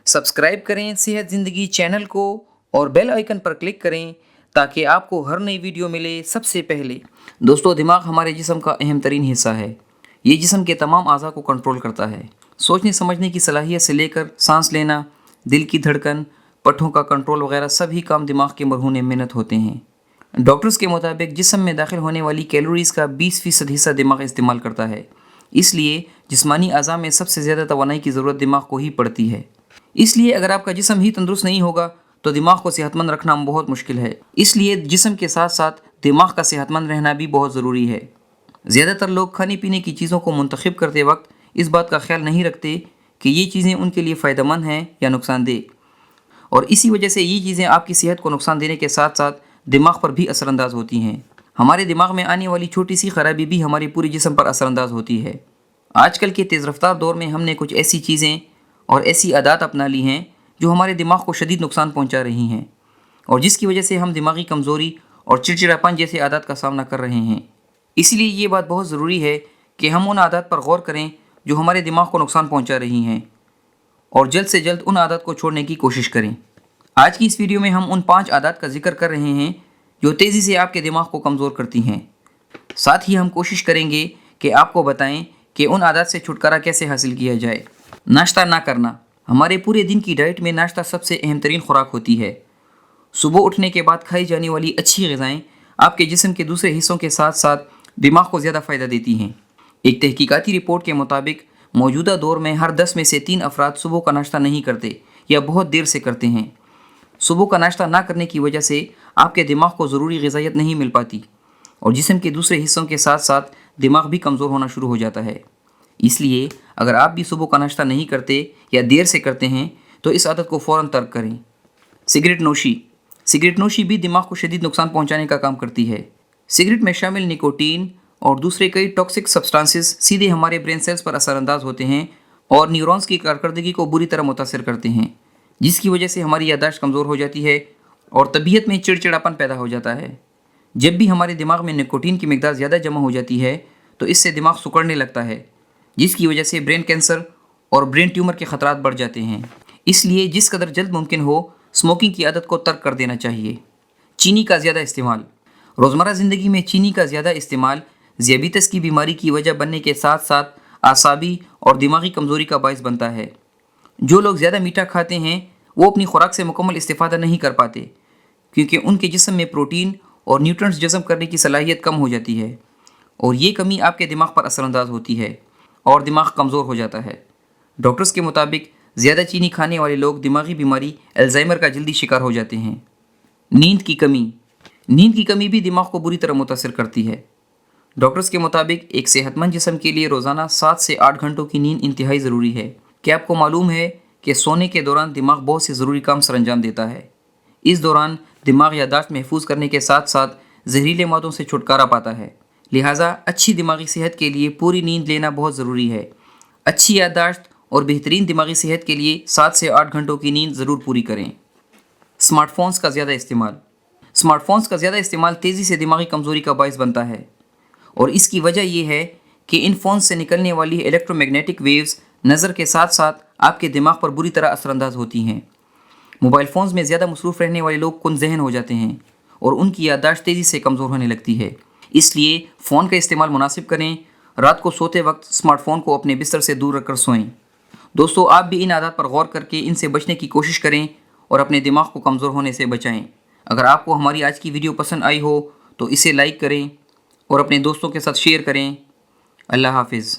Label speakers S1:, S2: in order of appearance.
S1: Subscribe करें सेहत ज़िंदगी चैनल को और बेल आइकन पर क्लिक करें ताकि आपको हर नई वीडियो मिले सबसे पहले। दोस्तों, दिमाग हमारे जिस्म का अहम तरीन हिस्सा है। ये जिस्म के तमाम अज़ा को कंट्रोल करता है। सोचने समझने की सलाहियत से लेकर सांस लेना, दिल की धड़कन, पट्ठों का कंट्रोल वगैरह सभी काम दिमाग के मरहून मेहनत होते हैं। डॉक्टर्स के मुताबिक जिस्म में दाखिल होने वाली कैलोरीज़ का 20% हिस्सा दिमाग इस्तेमाल करता है। इसलिए जिस्मानी अज़ा में सबसे ज़्यादा तवानाई की ज़रूरत दिमाग को ही पड़ती है। इसलिए अगर आपका जिस्म ही तंदुरुस्त नहीं होगा तो दिमाग को सेहतमंद रखना बहुत मुश्किल है। इसलिए जिस्म के साथ साथ दिमाग का सेहतमंद रहना भी बहुत ज़रूरी है। ज़्यादातर लोग खाने पीने की चीज़ों को मुंतखब करते वक्त इस बात का ख्याल नहीं रखते कि ये चीज़ें उनके लिए फ़ायदेमंद हैं या नुकसानदेह, और इसी वजह से ये चीज़ें आपकी सेहत को नुकसान देने के साथ साथ दिमाग पर भी असरअंदाज होती हैं। हमारे दिमाग में आने वाली छोटी सी खराबी भी हमारे पूरे जिस्म पर असरअंदाज होती है। आजकल के तेज़ रफ्तार दौर में हमने कुछ ऐसी चीज़ें और ऐसी आदत अपना ली हैं जो हमारे दिमाग को शदीद नुकसान पहुंचा रही हैं, और जिसकी वजह से हम दिमागी कमज़ोरी और चिड़चिड़ापन जैसे आदत का सामना कर रहे हैं। इसलिए ये बात बहुत ज़रूरी है कि हम उन आदत पर गौर करें जो हमारे दिमाग को नुकसान पहुंचा रही हैं, और जल्द से जल्द उन आदत को छोड़ने की कोशिश करें। आज की इस वीडियो में हम उन 5 आदत का जिक्र कर रहे हैं जो तेज़ी से आपके दिमाग को कमज़ोर करती हैं। साथ ही हम कोशिश करेंगे कि आपको बताएं कि उन आदत से छुटकारा कैसे हासिल किया जाए। नाश्ता ना करना। हमारे पूरे दिन की डाइट में नाश्ता सबसे अहम तरीन खुराक होती है। सुबह उठने के बाद खाई जाने वाली अच्छी ग़िज़ाएँ आपके जिस्म के दूसरे हिस्सों के साथ साथ दिमाग को ज़्यादा फ़ायदा देती हैं। एक तहकीकाती रिपोर्ट के मुताबिक मौजूदा दौर में हर 10 में से 3 अफराद सुबह का नाश्ता नहीं करते या बहुत देर से करते हैं। सुबह का नाश्ता ना करने की वजह से आपके दिमाग को ज़रूरी ग़िज़ाइयत नहीं मिल पाती, और जिस्म के दूसरे हिस्सों के साथ साथ दिमाग भी कमज़ोर होना शुरू हो जाता है। इसलिए अगर आप भी सुबह का नाश्ता नहीं करते या देर से करते हैं तो इस आदत को फ़ौरन तर्क करें। सिगरेट नोशी। सिगरेट नोशी भी दिमाग को शदीद नुकसान पहुंचाने का काम करती है। सिगरेट में शामिल निकोटीन और दूसरे कई टॉक्सिक सब्सटेंसेस सीधे हमारे ब्रेन सेल्स पर असरअंदाज होते हैं और न्यूरॉन्स की कारकर्दगी को बुरी तरह मुतासिर करते हैं, जिसकी वजह से हमारी याददाश्त कमज़ोर हो जाती है और तबीयत में चिड़चिड़ापन पैदा हो जाता है। जब भी हमारे दिमाग में निकोटीन की मिकदार ज़्यादा जमा हो जाती है तो इससे दिमाग सिकुड़ने लगता है, जिसकी वजह से ब्रेन कैंसर और ब्रेन ट्यूमर के ख़तरात बढ़ जाते हैं। इसलिए जिस कदर जल्द मुमकिन हो स्मोकिंग की आदत को तर्क कर देना चाहिए। चीनी का ज़्यादा इस्तेमाल। रोज़मर्रा ज़िंदगी में चीनी का ज़्यादा इस्तेमाल ज़ियाबीतस की बीमारी की वजह बनने के साथ साथ आसाबी और दिमागी कमज़ोरी का बायस बनता है। जो लोग ज़्यादा मीठा खाते हैं वो अपनी खुराक से मुकम्मल इस्तेफ़ादा नहीं कर पाते, क्योंकि उनके जिस्म में प्रोटीन और न्यूट्रिएंट्स जज़ब करने की सलाहियत कम हो जाती है, और ये कमी आपके दिमाग पर असरअंदाज होती है और दिमाग कमज़ोर हो जाता है। डॉक्टर्स के मुताबिक ज़्यादा चीनी खाने वाले लोग दिमागी बीमारी अल्जाइमर का जल्दी शिकार हो जाते हैं। नींद की कमी। नींद की कमी भी दिमाग को बुरी तरह मुतासिर करती है। डॉक्टर्स के मुताबिक एक सेहतमंद जिस्म के लिए रोज़ाना 7 से 8 घंटों की नींद इंतहाई ज़रूरी है। क्या आपको मालूम है कि सोने के दौरान दिमाग बहुत से ज़रूरी काम सरअंजाम देता है। इस दौरान दिमाग याददाश्त महफूज करने के साथ साथ जहरीले मादों से छुटकारा पाता है। लिहाजा अच्छी दिमागी सेहत के लिए पूरी नींद लेना बहुत ज़रूरी है। अच्छी याददाश्त और बेहतरीन दिमागी सेहत के लिए 7 से 8 घंटों की नींद ज़रूर पूरी करें। स्मार्टफोन्स का ज़्यादा इस्तेमाल। स्मार्टफोन्स का ज़्यादा इस्तेमाल तेज़ी से दिमागी कमज़ोरी का बायस बनता है, और इसकी वजह यह है कि इन फ़ोन से निकलने वाली इलेक्ट्रोमैग्नेटिक वेव्स नज़र के साथ साथ आपके दिमाग पर बुरी तरह असरअंदाज होती हैं। मोबाइल फ़ोन्स में ज़्यादा मसरूफ़ रहने वाले लोग कुन ज़हन हो जाते हैं और उनकी याददाश्त तेज़ी से कमज़ोर होने लगती है। इसलिए फ़ोन का इस्तेमाल मुनासिब करें। रात को सोते वक्त स्मार्टफ़ोन को अपने बिस्तर से दूर रखकर सोएं। दोस्तों, आप भी इन आदत पर गौर करके इनसे बचने की कोशिश करें और अपने दिमाग को कमज़ोर होने से बचाएं। अगर आपको हमारी आज की वीडियो पसंद आई हो तो इसे लाइक करें और अपने दोस्तों के साथ शेयर करें। अल्लाह हाफिज़।